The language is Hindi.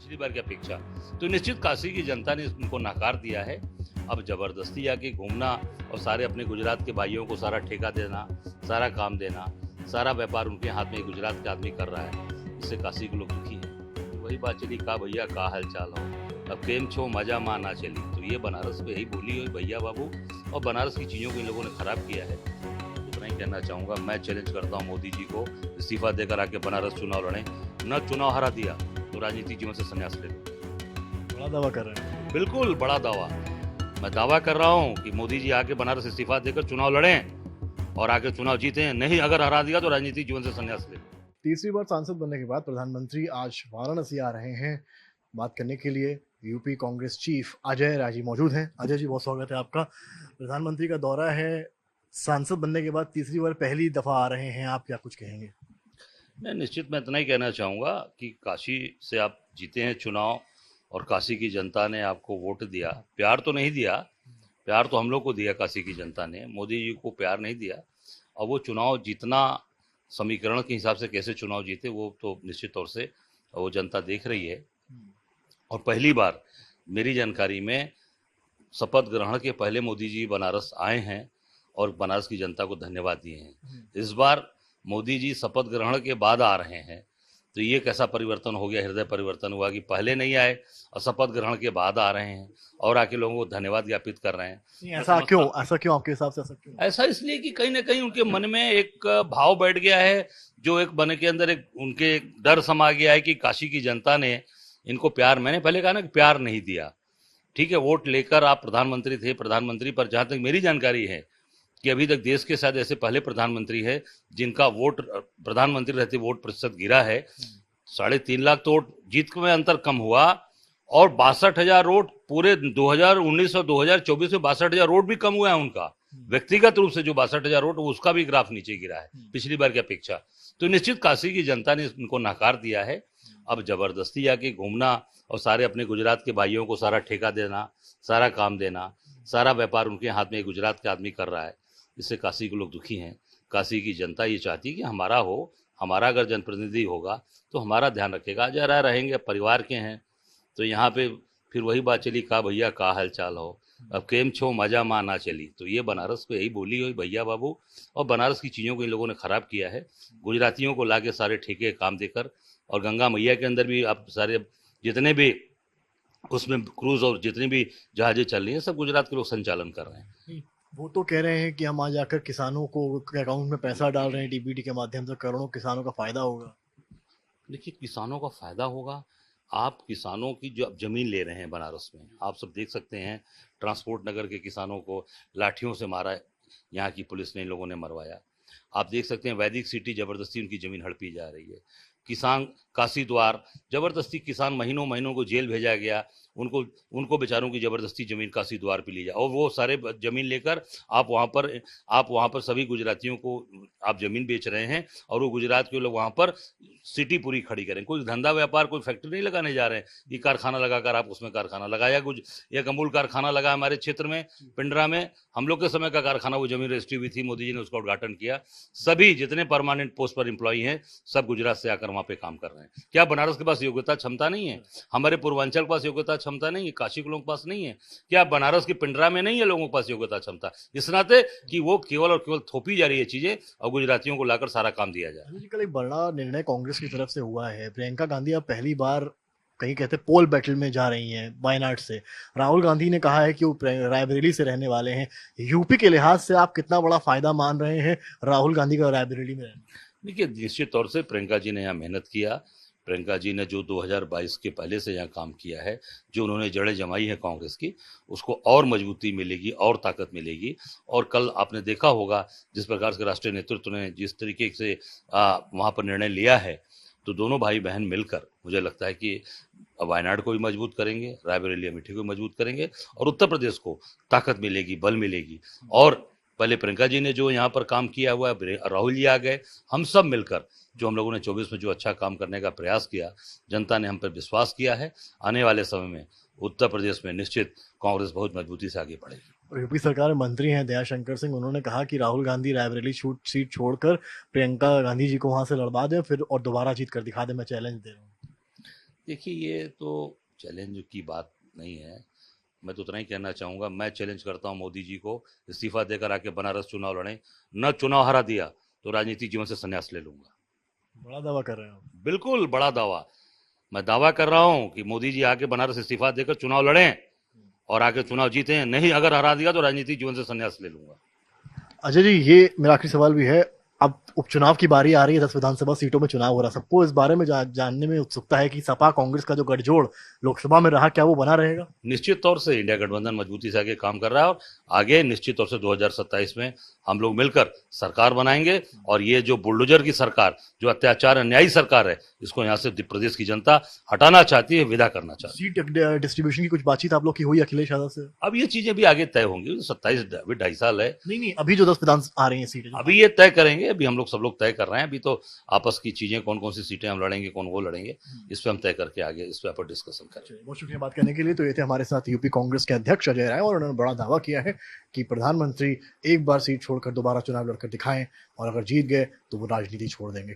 पिछली बार की अपेक्षा। तो निश्चित काशी की जनता ने उनको नकार दिया है। अब जबरदस्ती आके घूमना और सारे अपने गुजरात के भाइयों को सारा ठेका देना, सारा काम देना, सारा व्यापार उनके हाथ में गुजरात का आदमी कर रहा है, इससे काशी के लोग दुखी हैं। वही बात चली, का भैया का हाल चाल हो, अब केम छो मजा माँ ना चली। तो ये बनारस पे यही बोली हुई भैया बाबू, और बनारस की चीज़ों को इन लोगों ने खराब किया है। इतना ही कहना चाहूँगा। मैं चैलेंज करता हूँ मोदी जी को, इस्तीफा देकर आके बनारस चुनाव लड़ें। न चुनाव हरा दिया तो राजनीतिक जीवन से संन्यास ले लो। बड़ा दावा कर रहे हैं। बिल्कुल बड़ा दावा। मैं दावा कर रहा हूँ कि मोदी जी आके बनारस इस्तीफा देकर चुनाव लड़ें और आके चुनाव जीतें। नहीं अगर हरा दिया तो राजनीतिक जीवन से संन्यास ले लो। तीसरी बार सांसद बनने के बाद प्रधानमंत्री आज वाराणसी आ रहे हैं बात करने के लिए। यूपी कांग्रेस चीफ अजय राय मौजूद हैं। अजय जी, बहुत स्वागत है आपका। प्रधानमंत्री का दौरा है, सांसद बनने के बाद तीसरी बार पहली दफा आ रहे हैं, आप क्या कुछ कहेंगे? मैं निश्चित मैं इतना ही कहना चाहूँगा कि काशी से आप जीते हैं चुनाव और काशी की जनता ने आपको वोट दिया। प्यार तो नहीं दिया, प्यार तो हम लोग को दिया काशी की जनता ने, मोदी जी को प्यार नहीं दिया। और वो चुनाव जीतना समीकरण के हिसाब से कैसे चुनाव जीते वो तो निश्चित तौर से वो जनता देख रही है। और पहली बार मेरी जानकारी में शपथ ग्रहण के पहले मोदी जी बनारस आए हैं और बनारस की जनता को धन्यवाद दिए हैं। इस बार मोदी जी शपथ ग्रहण के बाद आ रहे हैं, तो ये कैसा परिवर्तन हो गया, हृदय परिवर्तन हुआ कि पहले नहीं आए और शपथ ग्रहण के बाद आ रहे हैं और आके लोगों को धन्यवाद ज्ञापित कर रहे हैं। नहीं, ऐसा क्यों आपके हिसाब से ऐसा क्यों? ऐसा इसलिए कि कहीं ना कहीं उनके मन में एक भाव बैठ गया है, जो एक मन के अंदर एक उनके डर समा गया है कि काशी की जनता ने इनको प्यार, मैंने पहले कहा ना कि प्यार नहीं दिया। ठीक है, वोट लेकर आप प्रधानमंत्री थे, प्रधानमंत्री पर जहां तक मेरी जानकारी है कि अभी तक देश के शायद ऐसे पहले प्रधानमंत्री है जिनका वोट प्रधानमंत्री रहते वोट प्रतिशत गिरा है। 3.5 लाख तो वोट जीत में अंतर कम हुआ और 62,000 वोट पूरे 2019 और 2024 में 62,000 वोट भी कम हुआ है उनका। व्यक्तिगत रूप से जो 62,000 वोट उसका भी ग्राफ नीचे गिरा है पिछली बार की अपेक्षा। तो निश्चित काशी की जनता ने उनको नकार दिया है। अब जबरदस्ती आके घूमना और सारे अपने गुजरात के भाइयों को सारा ठेका देना, सारा काम देना, सारा व्यापार उनके हाथ में गुजरात का आदमी कर रहा है, इससे काशी के लोग दुखी हैं। काशी की जनता ये चाहती है कि हमारा हो, हमारा अगर जनप्रतिनिधि होगा तो हमारा ध्यान रखेगा। अजय राय रहेंगे, परिवार के हैं, तो यहाँ पे फिर वही बात चली, का भैया का हाल चाल हो, अब केम छो मजा माँ ना चली। तो ये बनारस पे यही बोली हुई भैया बाबू, और बनारस की चीज़ों को इन लोगों ने खराब किया है। गुजरातियों को लाके सारे ठेके काम देकर, और गंगा मैया के अंदर भी अब सारे जितने भी उसमें क्रूज और जितनी भी जहाजें चल रही हैं सब गुजरात के लोग संचालन कर रहे हैं। वो तो कह रहे हैं कि हम आज जाकर किसानों को अकाउंट में पैसा डाल रहे हैं, डीबीटी के माध्यम से करोड़ों किसानों का फायदा होगा। देखिए, किसानों का फायदा होगा। आप किसानों की जो अब जमीन ले रहे हैं बनारस में, आप सब देख सकते हैं, ट्रांसपोर्ट नगर के किसानों को लाठियों से मारा, यहाँ की पुलिस ने इन लोगों ने मरवाया। आप देख सकते हैं वैदिक सिटी जबरदस्ती उनकी जमीन हड़पी जा रही है। किसान काशी द्वार जबरदस्ती किसान महीनों महीनों को जेल भेजा गया, उनको बेचारों की जबरदस्ती जमीन काशी द्वार पे ली जाए, और वो सारे जमीन लेकर आप वहाँ पर सभी गुजरातियों को आप जमीन बेच रहे हैं, और वो गुजरात के लोग वहाँ पर सिटी पूरी खड़ी करें। कोई धंधा व्यापार, कोई फैक्ट्री नहीं लगाने जा रहे हैं, ये कारखाना लगाकर आप उसमें कारखाना लगाया। कुछ एक अमूल कारखाना लगा हमारे क्षेत्र में, पिंडरा में, हम लोग के समय का कारखाना, वो जमीन रजिस्ट्री हुई थी, मोदी जी ने उसका उद्घाटन किया। सभी जितने परमानेंट पोस्ट पर एम्प्लॉई हैं सब गुजरात से आकर वहाँ पे काम कर रहे हैं। क्या बनारस के पास योग्यता क्षमता नहीं है? हमारे पूर्वांचल के पास योग्यता क्षमता नहीं है? काशी के लोगों के पास नहीं है? क्या बनारस की पिंडरा में नहीं है लोगों के पास योग्यता क्षमता? इस नाते कि वो केवल और केवल थोपी जा रही है चीजें और गुजरातियों को लाकर सारा काम दिया जा रहा है। कल एक बड़ा निर्णय कांग्रेस की तरफ से हुआ है। प्रियंका गांधी अब पहली बार कहीं कहते पोल बैटल में जा रही हैं वायनाड से। राहुल गांधी ने कहा है कि वो रायबरेली से रहने वाले हैं। यूपी के लिहाज से आप कितना बड़ा फायदा मान रहे हैं राहुल गांधी का रायबरेली में रहना? देखिए, निश्चित तौर से प्रियंका जी ने यहाँ मेहनत किया। प्रियंका जी ने जो 2022 के पहले से यहाँ काम किया है, जो उन्होंने जड़ें जमाई है कांग्रेस की, उसको और मजबूती मिलेगी और ताकत मिलेगी। और कल आपने देखा होगा जिस प्रकार से राष्ट्रीय नेतृत्व ने जिस तरीके से वहाँ पर निर्णय लिया है, तो दोनों भाई बहन मिलकर मुझे लगता है कि वायनाड को भी मजबूत करेंगे, रायबरेली अमेठी को मजबूत करेंगे, और उत्तर प्रदेश को ताकत मिलेगी, बल मिलेगी। और पहले प्रियंका जी ने जो यहाँ पर काम किया हुआ है, राहुल जी आ गए, हम सब मिलकर जो हम लोगों ने 24 में जो अच्छा काम करने का प्रयास किया, जनता ने हम पर विश्वास किया है। आने वाले समय में उत्तर प्रदेश में निश्चित कांग्रेस बहुत मजबूती से आगे बढ़ेगी। और यूपी सरकार में मंत्री हैं दयाशंकर सिंह, उन्होंने कहा कि राहुल गांधी रायबरेली सीट छोड़कर प्रियंका गांधी जी को वहां से लड़वा दें फिर और दोबारा जीत कर दिखा दें, मैं चैलेंज दे रहा हूँ। देखिए, ये तो चैलेंज की बात नहीं है। मैं तो उतना ही कहना चाहूँगा, मैं चैलेंज करता हूँ मोदी जी को, इस्तीफा देकर आके बनारस चुनाव लड़ें। न चुनाव हरा दिया तो राजनीतिक जीवन से संन्यास ले लूंगा। बड़ा दावा कर रहे हैं आप। बिल्कुल बड़ा दावा। मैं दावा कर रहा हूँ कि मोदी जी आके बनारस इस्तीफा देकर चुनाव लड़ें और आके चुनाव जीते। नहीं, अगर हरा दिया तो राजनीतिक जीवन से संन्यास ले लूंगा। अजय जी, ये मेरा आखिरी सवाल भी है। अब उपचुनाव की बारी आ रही है, 10 विधानसभा सीटों में चुनाव हो रहा है। सबको इस बारे में जानने में उत्सुकता है कि सपा कांग्रेस का जो गठजोड़ लोकसभा में रहा, क्या वो बना रहेगा? निश्चित तौर से इंडिया गठबंधन मजबूती से आगे काम कर रहा है और आगे निश्चित तौर से 2027 में हम लोग मिलकर सरकार बनाएंगे। और ये जो बुलडोजर की सरकार, जो अत्याचार अन्यायी सरकार है, इसको यहाँ से प्रदेश की जनता हटाना चाहती है, विदा करना चाहती है। सीट डिस्ट्रीब्यूशन की कुछ बातचीत आप लोग की हुई अखिलेश यादव से? अब ये चीजें भी आगे तय होंगी। 27 अभी 2.5 साल है। नहीं, अभी जो 10 विधान आ रही हैं सीटें, अभी ये तय करेंगे। अभी हम लोग सब लोग तय कर रहे हैं। अभी तो आपस की चीजें, कौन कौन सी सीटें हम लड़ेंगे, कौन वो लड़ेंगे, इस पर हम तय करके आगे इस पर डिस्कशन करेंगे। बहुत शुक्रिया बात करने के लिए। तो ये थे हमारे साथ यूपी कांग्रेस के अध्यक्ष अजय राय, और उन्होंने बड़ा दावा किया है कि प्रधानमंत्री एक बार सीट छोड़कर दोबारा चुनाव लड़कर दिखाएं, और अगर जीत गए तो वो राजनीति छोड़ देंगे।